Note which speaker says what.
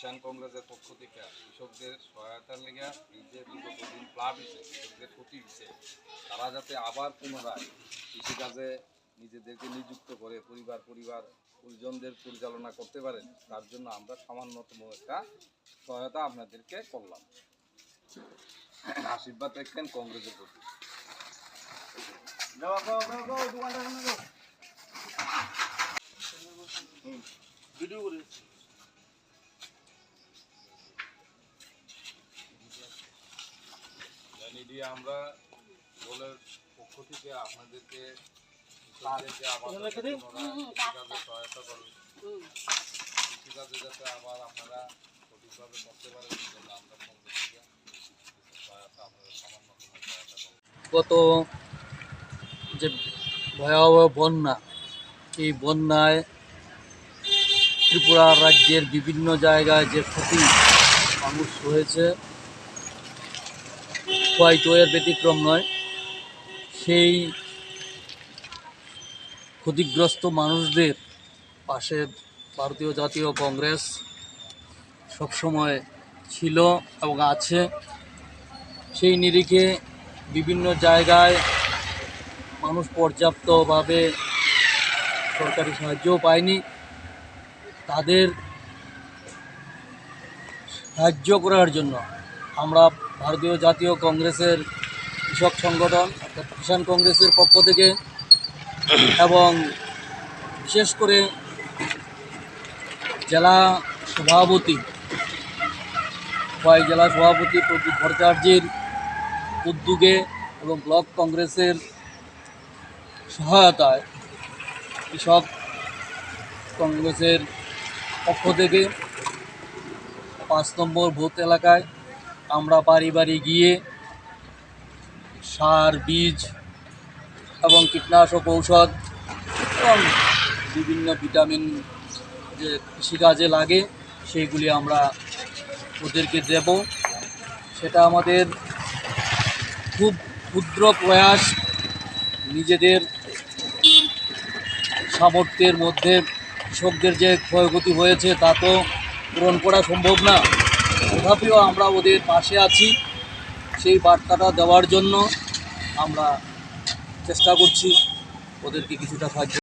Speaker 1: কিষাণ কংগ্রেসের পক্ষ থেকে কৃষকদের সহায়তার লেগে এই যে বিগত দিন প্লাব হয়েছে, কৃষকদের ক্ষতি হয়েছে, তারা যাতে আবার পুনরায় কৃষিকাজে নিজেদেরকে নিযুক্ত করে পরিজনদের পরিচালনা করতে পারেন, তার জন্য আমরা সামান্যতম একটা সহায়তা আপনাদেরকে করলাম। আশীর্বাদ রাখবেন কংগ্রেসের প্রতি। আমরা দলের পক্ষ থেকে আপনাদেরকে সহায়তা করবেন, কৃষিকাজে যাতে আবার আপনারা সঠিকভাবে করতে পারেন, আমরা কংগ্রেস থেকে সহায়তা আপনাদের সামান্য সহায়তা করব।
Speaker 2: গত যে ভয়াবহ বন্যা, এই বন্যায় ত্রিপুরা রাজ্যের বিভিন্ন জায়গায় যে ক্ষতি মানুষ হয়েছে, হয়তো এর ব্যতিক্রম নয়। সেই ক্ষতিগ্রস্ত মানুষদের পাশে ভারতীয় জাতীয় কংগ্রেস সবসময় ছিল এবং আছে। সেই নিরিখে বিভিন্ন জায়গায় মানুষ পর্যাপ্তভাবে সরকারি সাহায্যও পায়নি। তাদের সাহায্য করার জন্য আমরা ভারতীয় জাতীয় কংগ্রেসের কৃষক সংগঠন অর্থাৎ কিষাণ কংগ্রেসের পক্ষ থেকে এবং বিশেষ করে জেলা সভাপতি প্রদীপ ভট্টাচার্যের উদ্যোগে এবং ব্লক কংগ্রেসের সহায়তায় কৃষক কংগ্রেসের পক্ষ থেকে 5 নম্বর বুথ এলাকায় আমরা বাড়ি বাড়ি গিয়ে সার, বীজ এবং কীটনাশক ঔষধ এবং বিভিন্ন ভিটামিন যে কৃষিকাজে লাগে সেইগুলি আমরা ওদেরকে দেব। সেটা আমাদের খুব ক্ষুদ্র প্রয়াস। নিজেদের সামর্থ্যের মধ্যে কৃষকদের যে ক্ষয়ক্ষতি হয়েছে তা তো পূরণ করা সম্ভব না, তথাপিও আমরা ওদের পাশে আছি। সেই বার্তাটা দেওয়ার জন্য আমরা চেষ্টা করছি ওদেরকে কিছুটা সাহায্য